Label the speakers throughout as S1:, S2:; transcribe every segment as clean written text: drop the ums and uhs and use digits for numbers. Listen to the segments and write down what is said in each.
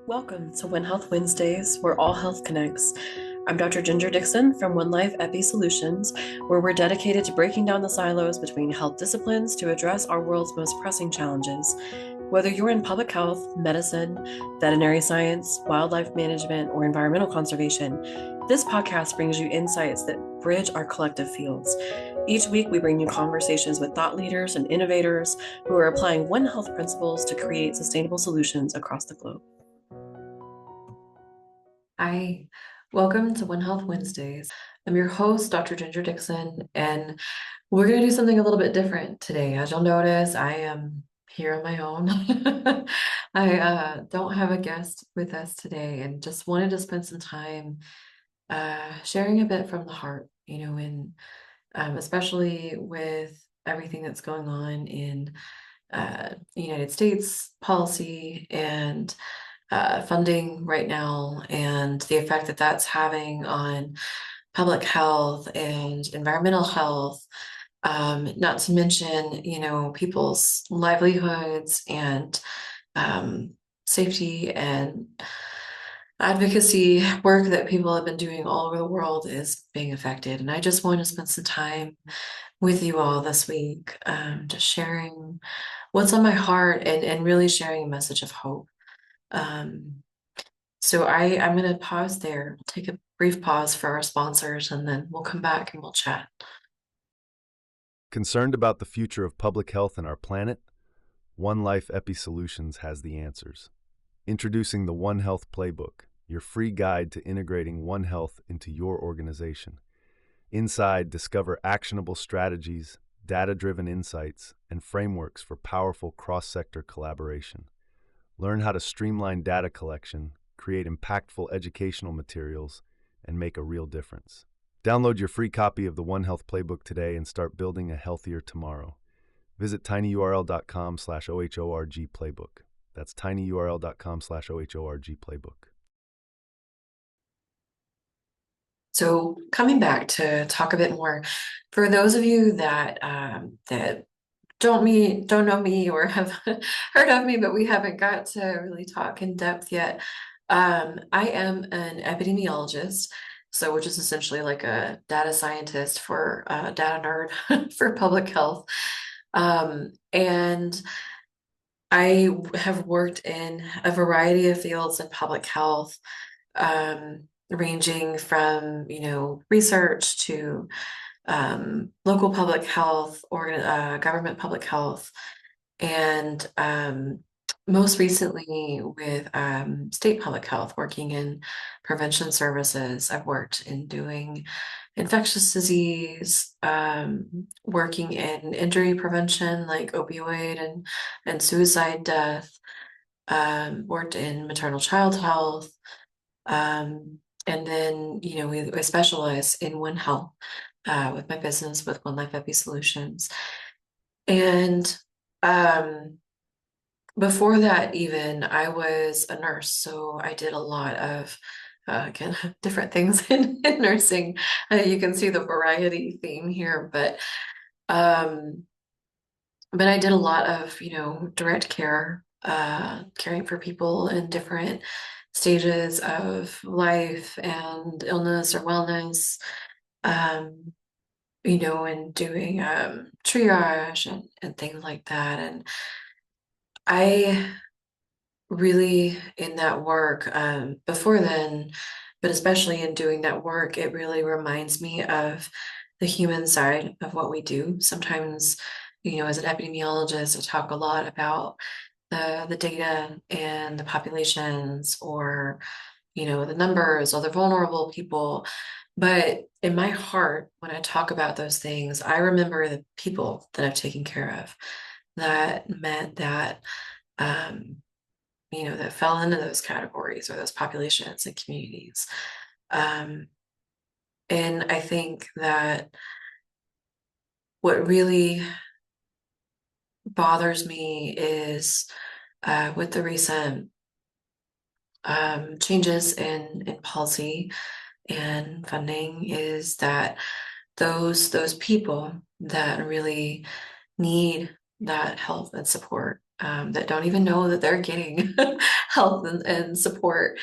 S1: Welcome to When Health Wednesdays, where all health connects. I'm Dr. Ginger Dixon from One Life Epi Solutions, where we're dedicated to breaking down the silos between health disciplines to address our world's most pressing challenges. Whether you're in public health, medicine, veterinary science, wildlife management, or environmental conservation, this podcast brings you insights that bridge our collective fields. Each week, we bring you conversations with thought leaders and innovators who are applying One Health principles to create sustainable solutions across the globe. Hi, welcome to One Health Wednesdays. I'm your host, Dr. Ginger Dixon, and we're going to do something a little bit different today. As you'll notice, I am here on my own. I don't have a guest with us today and just wanted to spend some time sharing a bit from the heart, and especially with everything that's going on in the United States policy and funding right now and the effect that that's having on public health and environmental health, not to mention, people's livelihoods and safety and advocacy work that people have been doing all over the world is being affected. And I just want to spend some time with you all this week, just sharing what's on my heart and really sharing a message of hope. I'm going to pause there, take a brief pause for our sponsors, and then we'll come back and we'll chat.
S2: Concerned about the future of public health and our planet? One Life Epi Solutions has the answers. Introducing the One Health Playbook, your free guide to integrating One Health into your organization. Inside, discover actionable strategies, data-driven insights, and frameworks for powerful cross-sector collaboration. Learn how to streamline data collection, create impactful educational materials, and make a real difference. Download your free copy of the One Health Playbook today and start building a healthier tomorrow. Visit tinyurl.com/OHORG Playbook. That's tinyurl.com/OHORG Playbook.
S1: So coming back to talk a bit more, for those of you that don't know me or have heard of me, but we haven't got to really talk in depth yet. I am an epidemiologist, so which is essentially like a data scientist for data nerd for public health. And I have worked in a variety of fields in public health, ranging from, research to local public health or government public health, and most recently with state public health, working in prevention services. I've worked in doing infectious disease, working in injury prevention like opioid and suicide death, worked in maternal child health, and then, I specialize in One Health with my business with One Life Epi Solutions. And before that, even, I was a nurse. So I did a lot of, again, different things in nursing. You can see the variety theme here, but I did a lot of, direct care, caring for people in different stages of life and illness or wellness, and doing triage and things like that. And I really, in that work, before then, but especially in doing that work, it really reminds me of the human side of what we do. Sometimes, as an epidemiologist, I talk a lot about the data and the populations, or the numbers or the vulnerable people. But in my heart, when I talk about those things, I remember the people that I've taken care of. That meant that that fell into those categories or those populations and communities. And I think that what really bothers me is with the recent changes in policy and funding, is that those people that really need that help and support that don't even know that they're getting help and support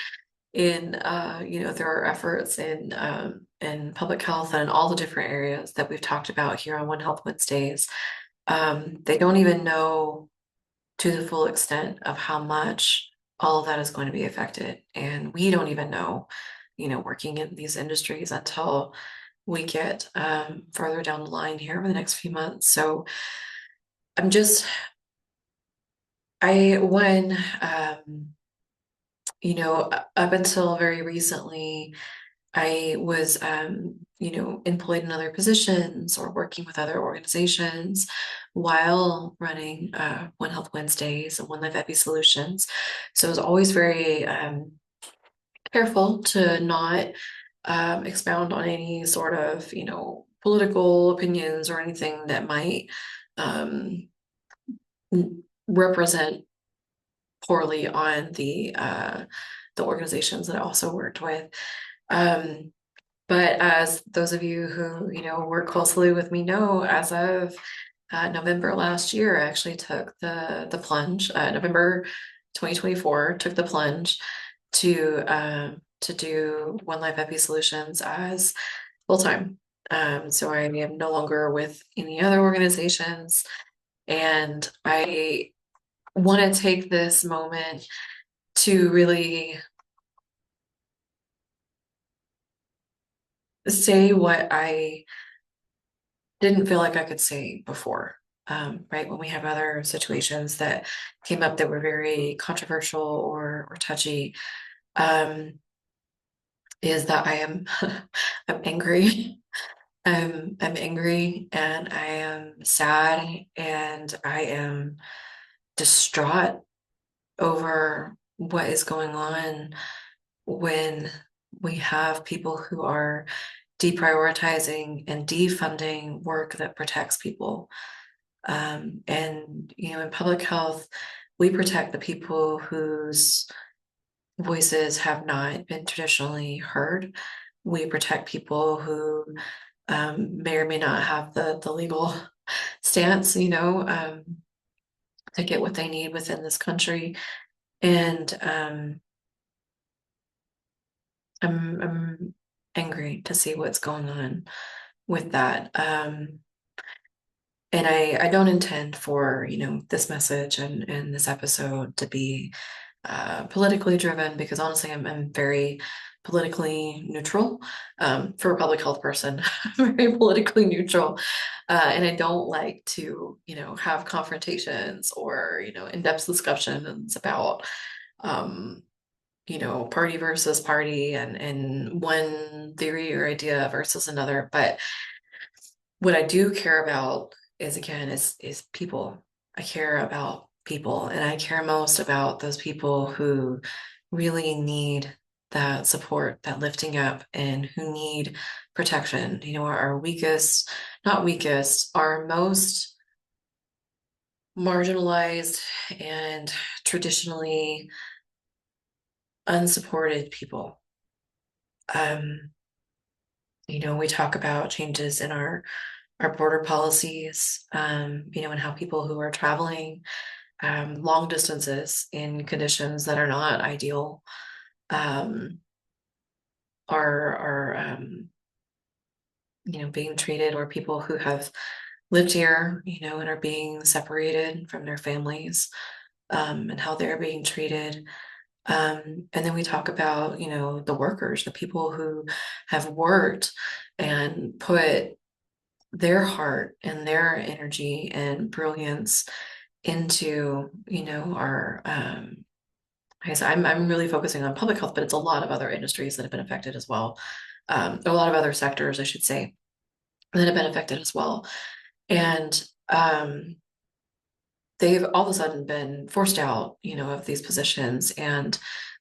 S1: in through our efforts in public health and all the different areas that we've talked about here on One Health Wednesdays. They don't even know to the full extent of how much all of that is going to be affected. And we don't even know, working in these industries until we get further down the line here over the next few months. So I'm just, I, when, up until very recently, I was, employed in other positions or working with other organizations while running One Health Wednesdays and One Life Epi Solutions. So I was always very careful to not expound on any sort of, political opinions or anything that might um, represent poorly on the organizations that I also worked with. Um, But as those of you who, work closely with me know, as of November last year, I actually took the plunge. November 2024, took the plunge to do One Life Epi Solutions as full time. So I am no longer with any other organizations, and I want to take this moment to really say what I didn't feel like I could say before. Right when we have other situations that came up that were very controversial or touchy, um, is that I am I'm angry. I'm angry and I am sad and I am distraught over what is going on when we have people who are deprioritizing and defunding work that protects people. And, in public health, we protect the people whose voices have not been traditionally heard. We protect people who may or may not have the legal stance, to get what they need within this country. And I'm angry to see what's going on with that. And I don't intend for, this message and this episode to be politically driven because honestly, I'm very politically neutral for a public health person. I'm very politically neutral. And I don't like to, have confrontations or, in-depth discussions about, um, party versus party and one theory or idea versus another. But what I do care about is again is people. I care about people and I care most about those people who really need that support, that lifting up and who need protection. Our weakest, not weakest, our most marginalized and traditionally unsupported people. Um, we talk about changes in our border policies, and how people who are traveling long distances in conditions that are not ideal um, are being treated, or people who have lived here, and are being separated from their families, and how they're being treated. And then we talk about, the workers, the people who have worked and put their heart and their energy and brilliance into, our I guess I'm really focusing on public health, but it's a lot of other industries that have been affected as well. A lot of other sectors, I should say, that have been affected as well. And they've all of a sudden been forced out, of these positions and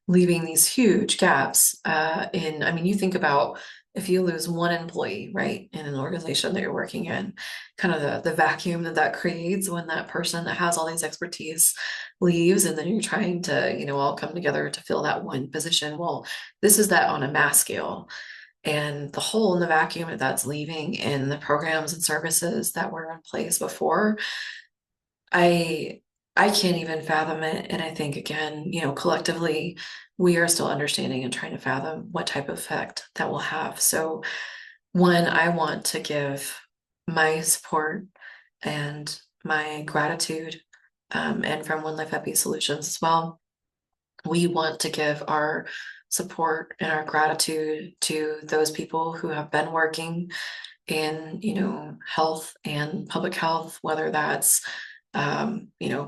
S1: leaving these huge gaps I mean, you think about if you lose one employee, right, in an organization that you're working in, kind of the vacuum that creates when that person that has all these expertise leaves, and then you're trying to, all come together to fill that one position. Well, this is that on a mass scale. And the hole in the vacuum that's leaving in the programs and services that were in place before, I I can't even fathom it. And I think, again, collectively, we are still understanding and trying to fathom what type of effect that will have. So, one, I want to give my support and my gratitude, and from One Life Happy Solutions as well. We want to give our support and our gratitude to those people who have been working in, health and public health, whether that's,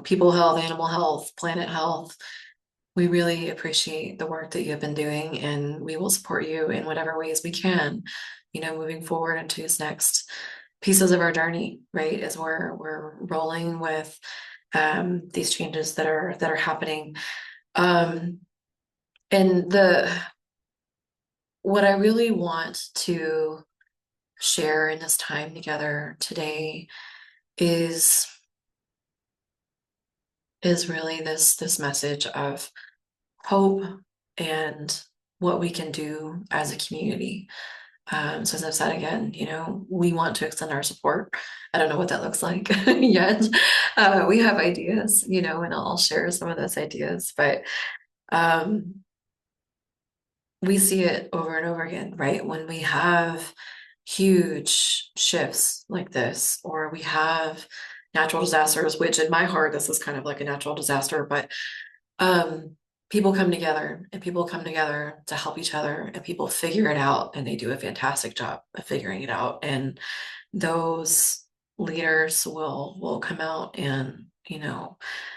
S1: people health, animal health, planet health. We really appreciate the work that you have been doing, and we will support you in whatever ways we can, moving forward into this next pieces of our journey, right? As we're rolling with these changes that are happening. Um, and the what I really want to share in this time together today is is really this message of hope and what we can do as a community. So as I've said again, we want to extend our support. I don't know what that looks like yet. We have ideas, and I'll share some of those ideas, but um, we see it over and over again, right? When we have huge shifts like this, or we have natural disasters, which in my heart, this is kind of like a natural disaster, but um, people come together and people come together to help each other and people figure it out and they do a fantastic job of figuring it out. And those leaders will come out and,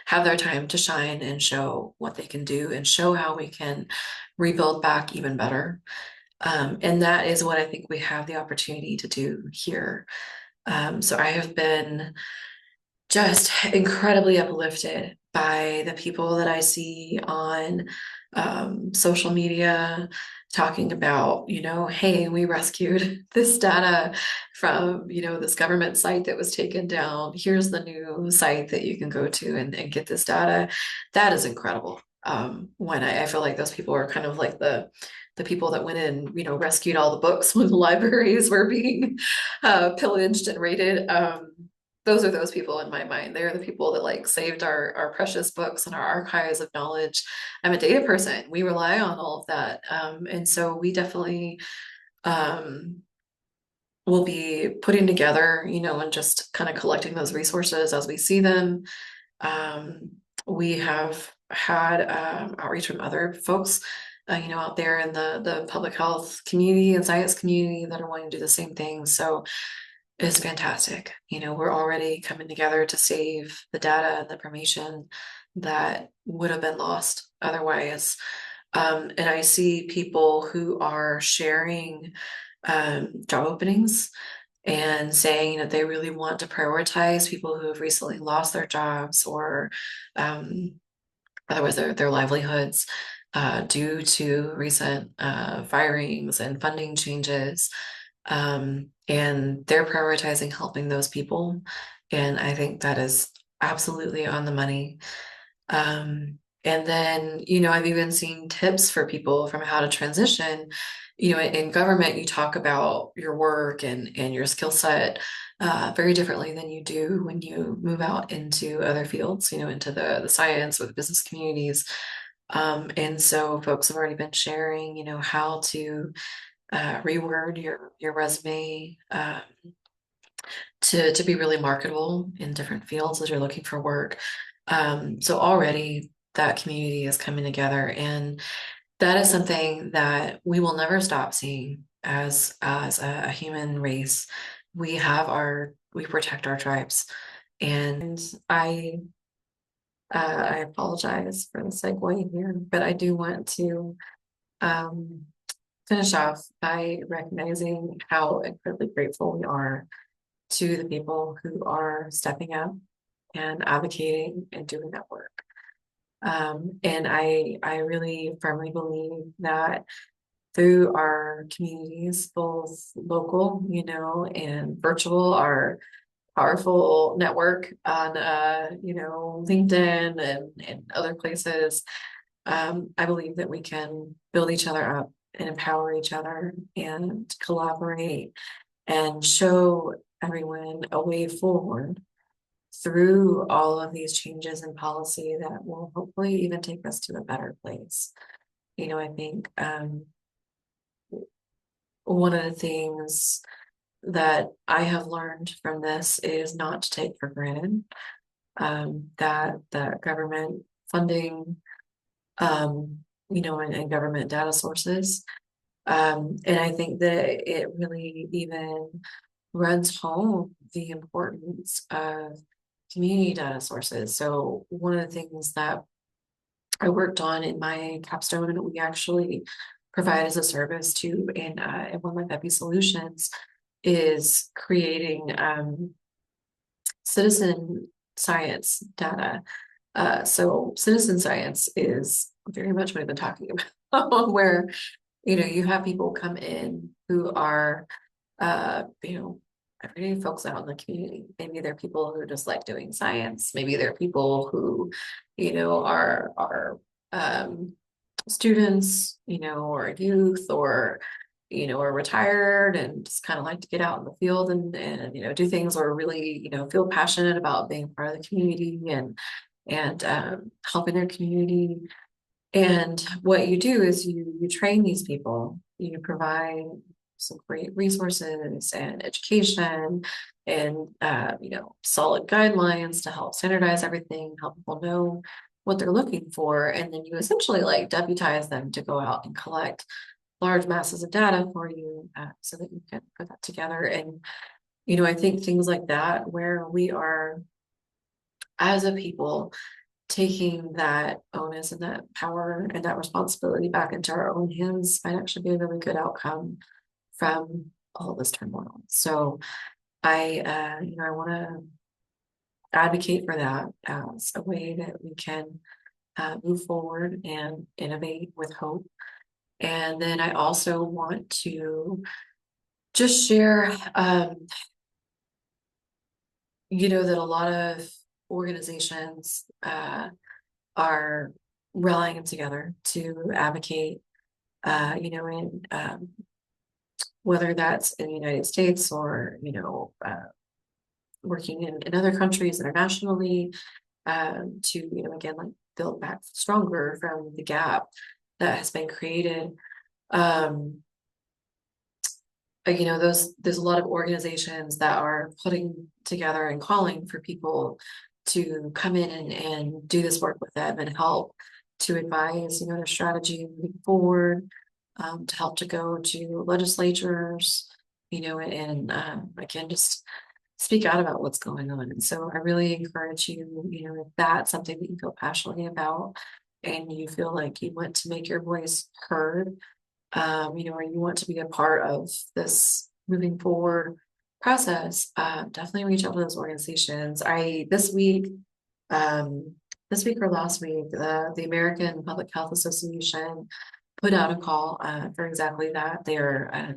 S1: have their time to shine and show what they can do and show how we can rebuild back even better. And that is what I think we have the opportunity to do here. So I have been just incredibly uplifted by the people that I see on social media talking about, hey, we rescued this data from, this government site that was taken down. Here's the new site that you can go to and get this data. That is incredible. When I feel like those people are kind of like the people that went in, rescued all the books when the libraries were being pillaged and raided. Those are those people in my mind. They're the people that like saved our precious books and our archives of knowledge. I'm a data person. We rely on all of that. And so we definitely um, will be putting together, and just kind of collecting those resources as we see them. Um, we have had outreach from other folks, out there in the public health community and science community that are wanting to do the same thing. So is fantastic. We're already coming together to save the data and the information that would have been lost otherwise. And I see people who are sharing job openings and saying that they really want to prioritize people who have recently lost their jobs or um, otherwise their livelihoods due to recent firings and funding changes. And they're prioritizing helping those people. And I think that is absolutely on the money. And then, I've even seen tips for people from how to transition. In government, you talk about your work and your skill set very differently than you do when you move out into other fields, into the science or the business communities. And so folks have already been sharing, how to reword your resume to be really marketable in different fields as you're looking for work. So already that community is coming together, and that is something that we will never stop seeing as a human race. We protect our tribes, and I apologize for the segue here, but I do want to um, finish off by recognizing how incredibly grateful we are to the people who are stepping up and advocating and doing that work. And I really firmly believe that through our communities, both local, and virtual, our powerful network on, LinkedIn and other places, I believe that we can build each other up and empower each other and collaborate and show everyone a way forward through all of these changes in policy that will hopefully even take us to a better place. I think one of the things that I have learned from this is not to take for granted that government funding, and government data sources. And I think that it really even runs home the importance of community data sources. So one of the things that I worked on in my capstone, and we actually provide as a service to in one of my Epi solutions, is creating citizen science data. So citizen science is very much what I've been talking about, where you have people come in who are uh, you know, everyday folks out in the community. Maybe they're people who just like doing science. Maybe they're people who, are students, or youth, or are retired and just kind of like to get out in the field and do things, or really feel passionate about being part of the community and helping their community. And what you do is you train these people, you provide some great resources and education and solid guidelines to help standardize everything, help people know what they're looking for, and then you essentially like deputize them to go out and collect large masses of data for you so that you can put that together. And I think things like that, where we are as a people taking that onus and that power and that responsibility back into our own hands, might actually be a really good outcome from all this turmoil. So I want to advocate for that as a way that we can move forward and innovate with hope. And then I also want to just share, that a lot of organizations are rallying together to advocate, in whether that's in the United States or, working in other countries internationally, to, again, like build back stronger from the gap that has been created. Um, there's a lot of organizations that are putting together and calling for people to come in and do this work with them and help to advise, their strategy moving forward, to help to go to legislatures, and again, just speak out about what's going on. And so I really encourage you, if that's something that you feel passionately about and you feel like you want to make your voice heard, or you want to be a part of this moving forward process, definitely reach out to those organizations. Um, this week or last week, the American Public Health Association put out a call for exactly that. They're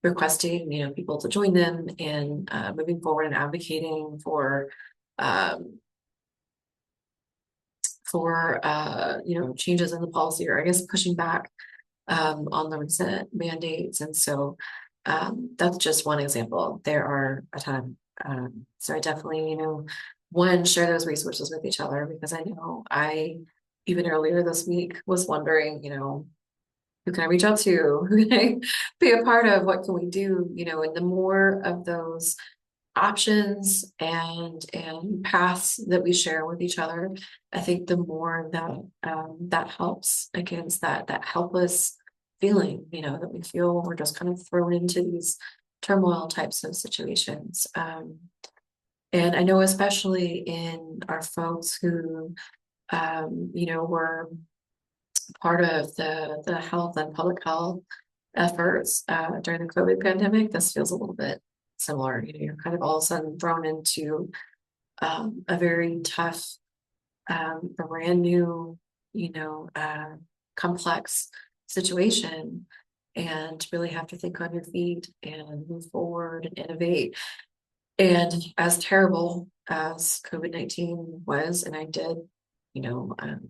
S1: requesting, people to join them in moving forward and advocating um, for changes in the policy, or I guess pushing back on the recent mandates. And so that's just one example. There are a ton. So I definitely, one, share those resources with each other, because I know I, even earlier this week, was wondering, who can I reach out to? Who can I be a part of? What can we do? And the more of those options and paths that we share with each other, I think the more that that helps against that helpless feeling, that we feel we're just kind of thrown into these turmoil types of situations. And I know especially in our folks who were part of the health and public health efforts during the COVID pandemic, this feels a little bit similar. You're kind of all of a sudden thrown into a very tough, brand new, complex situation, and really have to think on your feet and move forward and innovate. And as terrible as COVID-19 was, and I did, you know, um,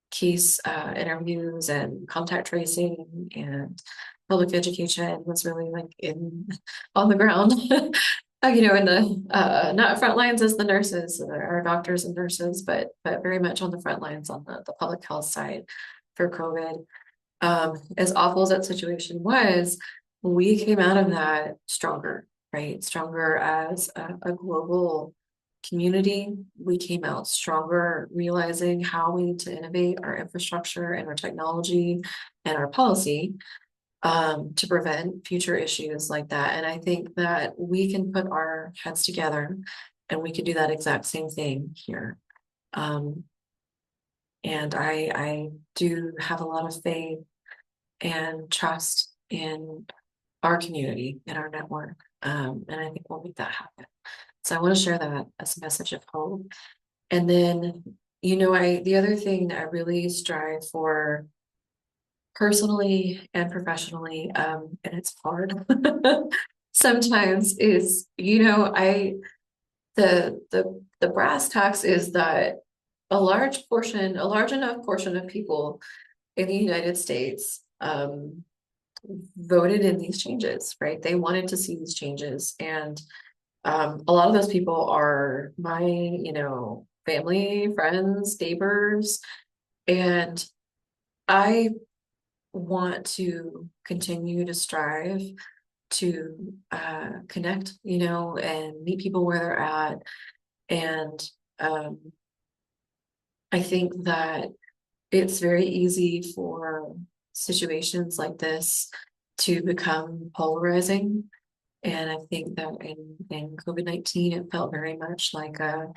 S1: case interviews and contact tracing and public education was really like in on the ground in the not front lines as the nurses or doctors and nurses, but very much on the front lines on the public health side for COVID. As awful as that situation was, we came out of that stronger, right? Stronger as a global community. We came out stronger, realizing how we need to innovate our infrastructure and our technology and our policy to prevent future issues like that. And I think that we can put our heads together and we can do that exact same thing here. Um, and I do have a lot of faith and trust in our community and our network. And I think we'll make that happen. So I want to share that as a message of hope. And then, the other thing that I really strive for personally and professionally, and it's hard sometimes is, the brass tacks is that a large enough portion of people in the United States voted in these changes, right? They wanted to see these changes. And a lot of those people are my, family, friends, neighbors. And I want to continue to strive to connect, and meet people where they're at. And um, I think that it's very easy for situations like this to become polarizing. And I think that in COVID-19, it felt very much like a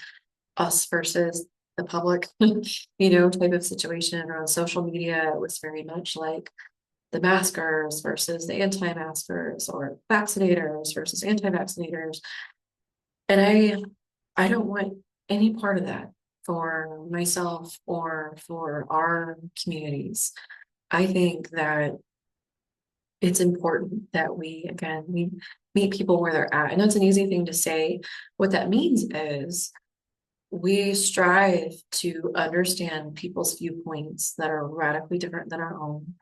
S1: us versus the public, type of situation. Or on social media, it was very much like the maskers versus the anti-maskers, or vaccinators versus anti-vaccinators. And I don't want any part of that for myself or for our communities. I think that it's important that we meet people where they're at. And that's an easy thing to say. What that means is we strive to understand people's viewpoints that are radically different than our own.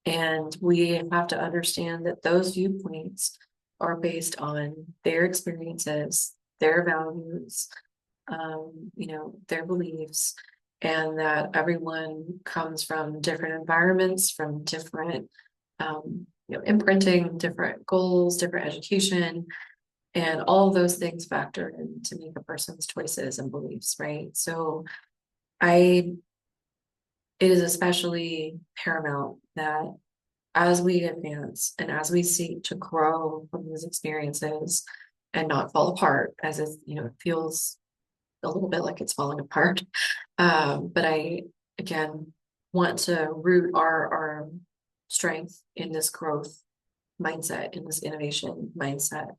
S1: And we have to understand that those viewpoints are based on their experiences, their values, their beliefs, and that everyone comes from different environments, from different, imprinting, different goals, different education, and all of those things factor in to make a person's choices and beliefs, right? So I, it is especially paramount that as we advance and as we seek to grow from these experiences and not fall apart, as it feels a little bit like it's falling apart. But I, again, want to root our strength in this growth mindset, in this innovation mindset.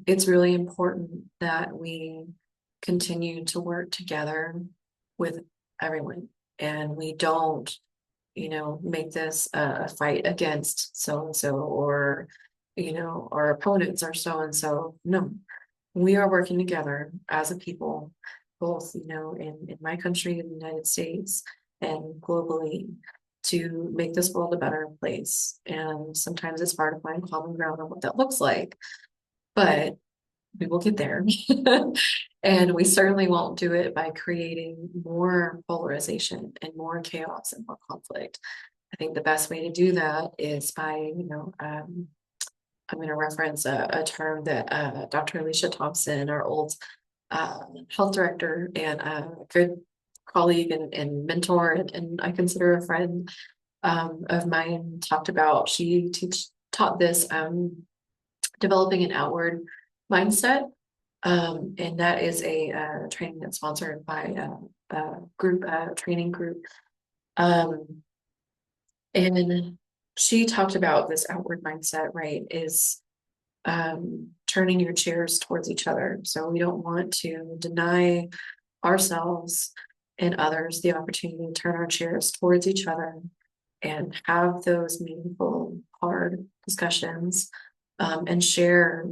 S1: It's really important that we continue to work together with everyone, and we don't, make this a fight against so and so, or, our opponents are so and so. No, we are working together as a people, both, in my country, in the United States, and globally, to make this world a better place. And sometimes it's hard to find common ground on what that looks like, but we will get there. And we certainly won't do it by creating more polarization and more chaos and more conflict. I think the best way to do that is by, I'm going to reference a term that Dr. Alicia Thompson, our old health director and a good colleague and mentor, and I consider a friend of mine, talked about. She taught this developing an outward mindset. And that is a training that's sponsored by a group, training group. Um, and she talked about this outward mindset, right? Is turning your chairs towards each other. So we don't want to deny ourselves and others the opportunity to turn our chairs towards each other and have those meaningful, hard discussions, and share,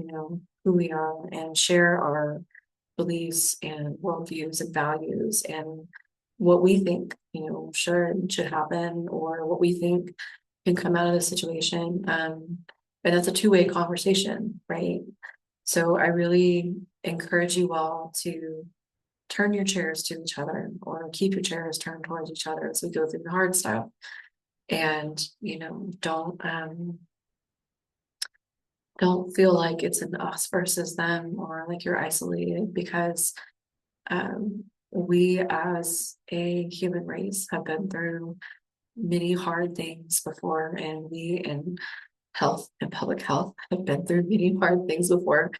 S1: who we are, and share our beliefs and worldviews and values, and what we think, should happen, or what we think can come out of the situation. And that's a two-way conversation, right? So I really encourage you all to turn your chairs to each other, or keep your chairs turned towards each other as we go through the hard stuff. And, don't feel like it's an us versus them, or like you're isolated, because we as a human race have been through many hard things before, and we in health and public health have been through many hard things before,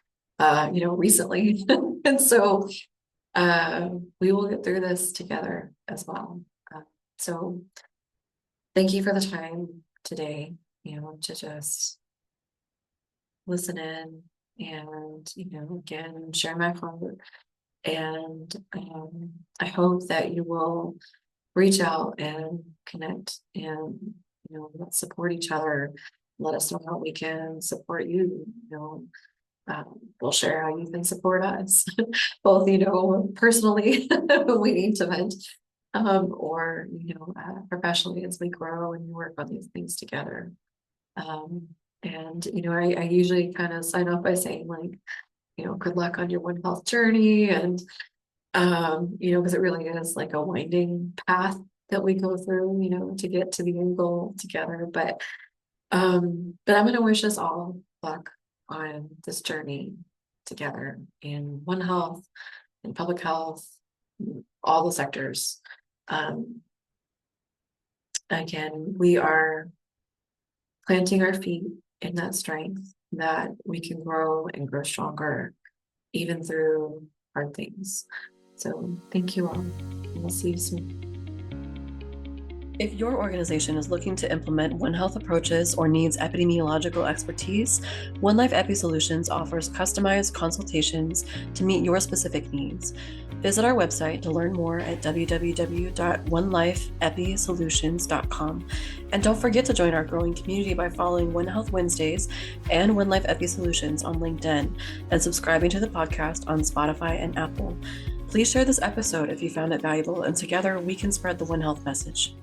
S1: recently. And so we will get through this together as well. So thank you for the time today, to just listen in and, again, share my heart. And I hope that you will reach out and connect, and, let's support each other. Let us know how we can support you. We'll share how you can support us, both, personally when we need to vent, or, professionally as we grow and work on these things together. Um, and, I usually kind of sign off by saying, like, good luck on your One Health journey. And, because it really is like a winding path that we go through, to get to the end goal together. But I'm going to wish us all luck on this journey together in One Health, in public health, all the sectors. Again, we are planting our feet in that strength, that we can grow and grow stronger even through hard things. So thank you all, and we'll see you soon.
S3: If your organization is looking to implement One Health approaches or needs epidemiological expertise, One Life Epi Solutions offers customized consultations to meet your specific needs. Visit our website to learn more at www.onelifeepisolutions.com. And don't forget to join our growing community by following One Health Wednesdays and One Life Epi Solutions on LinkedIn, and subscribing to the podcast on Spotify and Apple. Please share this episode if you found it valuable, and together we can spread the One Health message.